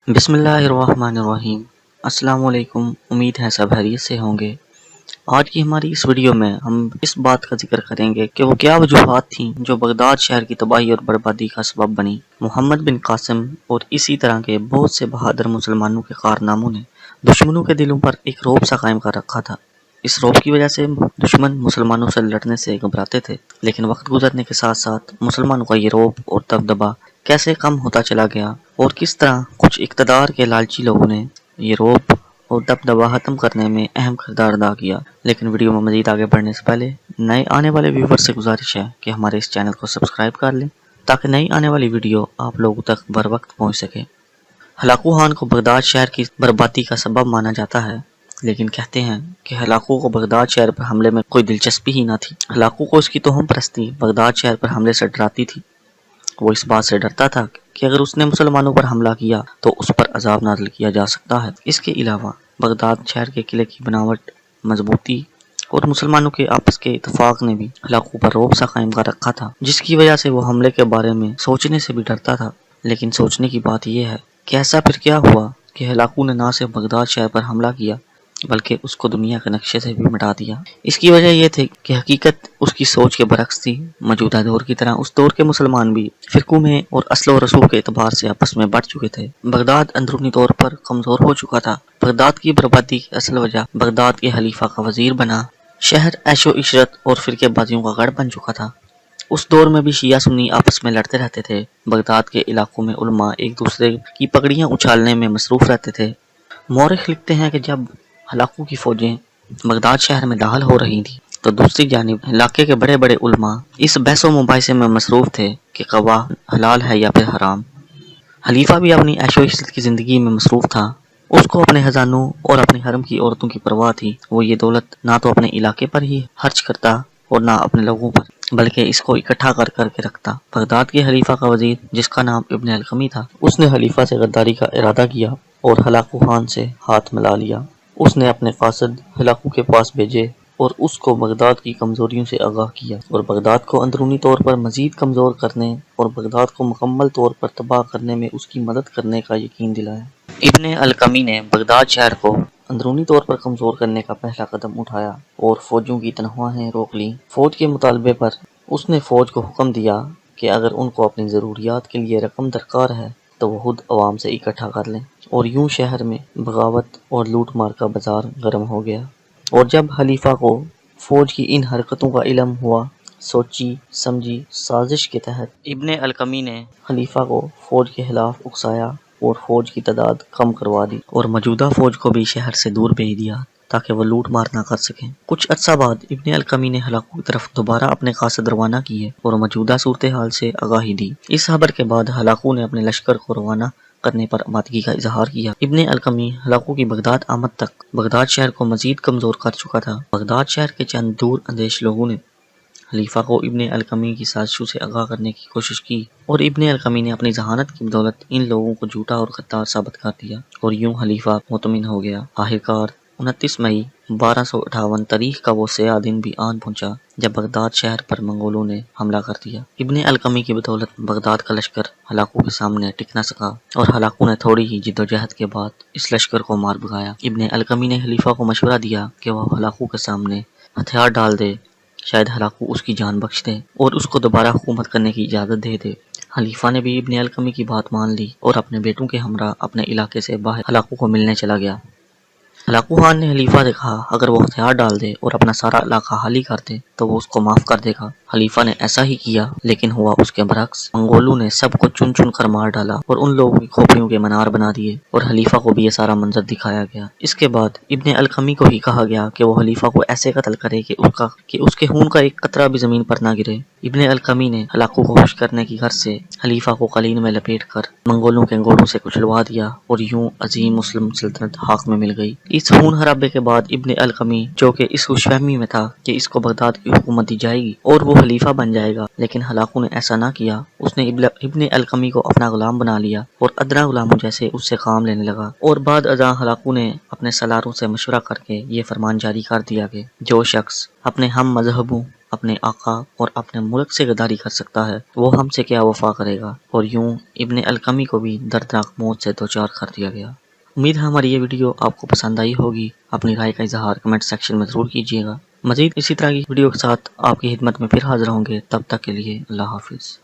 بسم اللہ الرحمن الرحیم۔ السلام علیکم، امید ہے سب خیریت سے ہوں گے۔ آج کی ہماری اس ویڈیو میں ہم اس بات کا ذکر کریں گے کہ وہ کیا وجوہات تھیں جو بغداد شہر کی تباہی اور بربادی کا سبب بنی۔ محمد بن قاسم اور اسی طرح کے بہت سے بہادر مسلمانوں کے کارناموں نے دشمنوں کے دلوں پر ایک رعب سا قائم کر رکھا تھا۔ اس رعب کی وجہ سے دشمن مسلمانوں سے لڑنے سے گھبراتے تھے، لیکن وقت گزرنے کے ساتھ ساتھ مسلمانوں کا یہ رعب اور دبدبا کیسے کم ہوتا چلا گیا اور کس طرح کچھ اقتدار کے لالچی لوگوں نے یہ رعب اور دبدبا ختم کرنے میں اہم کردار ادا کیا۔ لیکن ویڈیو میں مزید آگے بڑھنے سے پہلے نئے آنے والے ویور سے گزارش ہے کہ ہمارے اس چینل کو سبسکرائب کر لیں تاکہ نئی آنے والی ویڈیو آپ لوگوں تک بر وقت پہنچ سکے۔ ہلاکو خان کو بغداد شہر کی بربادی کا سبب مانا جاتا ہے، لیکن کہتے ہیں کہ ہلاکو کو بغداد شہر پر حملے میں کوئی دلچسپی ہی نہ تھی۔ ہلاکو کو اس کی توہم پرستی بغداد شہر پر حملے سے ڈراتی تھی۔ وہ اس بات سے ڈرتا تھا کہ اگر اس نے مسلمانوں پر حملہ کیا تو اس پر عذاب نازل کیا جا سکتا ہے۔ اس کے علاوہ بغداد شہر کے قلعے کی بناوٹ، مضبوطی اور مسلمانوں کے آپس کے اتفاق نے بھی ہلاکو پر رعب سا قائم کر رکھا تھا، جس کی وجہ سے وہ حملے کے بارے میں سوچنے سے بھی ڈرتا تھا۔ لیکن سوچنے کی بات یہ ہے کہ ایسا پھر کیا ہوا کہ ہلاکو نے نہ صرف بغداد شہر پر حملہ کیا بلکہ اس کو دنیا کے نقشے سے بھی مٹا دیا۔ اس کی وجہ یہ تھی کہ حقیقت اس کی سوچ کے برعکس تھی۔ موجودہ دور کی طرح اس دور کے مسلمان بھی فرقوں میں اور اصل و رسوخ کے اعتبار سے آپس میں بٹ چکے تھے۔ بغداد اندرونی طور پر کمزور ہو چکا تھا۔ بغداد کی بربادی کی اصل وجہ بغداد کے خلیفہ کا وزیر بنا شہر عیش و عشرت اور فرقے بازیوں کا گڑھ بن چکا تھا۔ اس دور میں بھی شیعہ سنی آپس میں لڑتے رہتے تھے۔ بغداد کے علاقوں میں علماء ایک دوسرے کی پگڑیاں اچھالنے میں مصروف رہتے تھے۔ مورخ لکھتے ہیں کہ جب ہلاکو کی فوجیں بغداد شہر میں داخل ہو رہی تھیں تو دوسری جانب علاقے کے بڑے بڑے علماء اس بحث و مباحثے میں مصروف تھے کہ قوا حلال ہے یا پھر حرام۔ خلیفہ بھی اپنی عیش و عشرت کی زندگی میں مصروف تھا۔ اس کو اپنے خزانوں اور اپنے حرم کی عورتوں کی پرواہ تھی۔ وہ یہ دولت نہ تو اپنے علاقے پر ہی خرچ کرتا اور نہ اپنے لوگوں پر، بلکہ اس کو اکٹھا کر کر کے رکھتا۔ بغداد کے خلیفہ کا وزیر جس کا نام ابن القمی تھا، اس نے خلیفہ سے غداری کا ارادہ کیا اور ہلاکو خان سے ہاتھ ملا لیا۔ اس نے اپنے قاصد ہلاکو کے پاس بھیجے اور اس کو بغداد کی کمزوریوں سے آگاہ کیا اور بغداد کو اندرونی طور پر مزید کمزور کرنے اور بغداد کو مکمل طور پر تباہ کرنے میں اس کی مدد کرنے کا یقین دلایا۔ ابن القمی نے بغداد شہر کو اندرونی طور پر کمزور کرنے کا پہلا قدم اٹھایا اور فوجوں کی تنخواہیں روک لیں۔ فوج کے مطالبے پر اس نے فوج کو حکم دیا کہ اگر ان کو اپنی ضروریات کے لیے رقم درکار ہے تو وہ خود عوام سے اکٹھا کر لیں، اور یوں شہر میں بغاوت اور لوٹ مار کا بازار گرم ہو گیا۔ اور جب خلیفہ کو فوج کی ان حرکتوں کا علم ہوا، سوچی سمجھی سازش کے تحت ابن القمی نے خلیفہ کو فوج کے خلاف اکسایا اور فوج کی تعداد کم کروا دی اور موجودہ فوج کو بھی شہر سے دور بھیج دیا تاکہ وہ لوٹ مار نہ کر سکیں۔ کچھ عرصہ بعد ابن القمی نے ہلاکو کی طرف دوبارہ اپنے قاصد روانہ کیے اور موجودہ صورتحال سے آگاہی دی۔ اس خبر کے بعد ہلاکو نے اپنے لشکر کو روانہ کرنے پر آمادگی کا اظہار کیا۔ ابن القمی ہلاکو کی بغداد آمد تک بغداد شہر کو مزید کمزور کر چکا تھا۔ بغداد شہر کے چند دور اندیش لوگوں نے خلیفہ کو ابن القمی کی سازشوں سے آگاہ کرنے کی کوشش کی اور ابن القمی نے اپنی ذہانت کی بدولت ان لوگوں کو جھوٹا اور غدار ثابت کر دیا اور یوں خلیفہ مطمئن ہو گیا۔ آخرکار 29 مئی 1258 تاریخ کا وہ سیاہ دن بھی آن پہنچا جب بغداد شہر پر منگولوں نے حملہ کر دیا۔ ابن القمی کی بدولت بغداد کا لشکر ہلاکو کے سامنے ٹک نہ سکا اور ہلاکو نے تھوڑی ہی جدوجہد کے بعد اس لشکر کو مار بھگایا۔ ابن القمی نے خلیفہ کو مشورہ دیا کہ وہ ہلاکو کے سامنے ہتھیار ڈال دے، شاید ہلاکو اس کی جان بخش دے اور اس کو دوبارہ حکومت کرنے کی اجازت دے دے۔ خلیفہ نے بھی ابن القمی کی بات مان لی اور اپنے بیٹوں کے ہمراہ اپنے علاقے سے باہر ہلاکو کو ملنے چلا گیا۔ ہلاکو خان نے خلیفہ سے کہا اگر وہ ہتھیار ڈال دے اور اپنا سارا علاقہ خالی کر دے تو وہ اس کو معاف کر دے گا۔ خلیفہ نے ایسا ہی کیا، لیکن ہوا اس کے برعکس۔ منگولوں نے سب کو چن چن کر مار ڈالا اور ان لوگوں کی کھوپڑیوں کے منار بنا دیے اور خلیفہ کو بھی یہ سارا منظر دکھایا گیا۔ اس کے بعد ابن القمی کو ہی کہا گیا کہ وہ خلیفہ کو ایسے قتل کرے کہ اس کے خون کا ایک قطرہ بھی زمین پر نہ گرے۔ ابن القمی نے ہلاکو کو خوش کرنے کی غرض سے خلیفہ کو قلین میں لپیٹ کر منگولوں کے گھوڑوں سے کچلوا دیا اور یوں عظیم مسلم سلطنت ہاتھ میں مل گئی۔ اس خون خرابے کے بعد ابن القمی، جو کہ اس خوش فہمی میں تھا کہ اس کو بغداد کی حکومت دی جائے گی اور وہ خلیفہ بن جائے گا، لیکن ہلاکو نے ایسا نہ کیا۔ اس نے ابن القمی کو اپنا غلام بنا لیا اور ادنا غلاموں جیسے اس سے کام لینے لگا، اور بعد ازاں ہلاکو نے اپنے سالاروں سے مشورہ کر کے یہ فرمان جاری کر دیا کہ جو شخص اپنے ہم مذہبوں، اپنے آقا اور اپنے ملک سے غداری کر سکتا ہے وہ ہم سے کیا وفا کرے گا، اور یوں ابن القمی کو بھی دردناک موت سے دوچار کر دیا گیا۔ امید ہے ہماری یہ ویڈیو آپ کو پسند آئی ہوگی۔ اپنی رائے کا اظہار کمنٹ سیکشن میں ضرور کیجیے گا۔ مزید اسی طرح کی ویڈیو کے ساتھ آپ کی خدمت میں پھر حاضر ہوں گے، تب تک کے لیے اللہ حافظ۔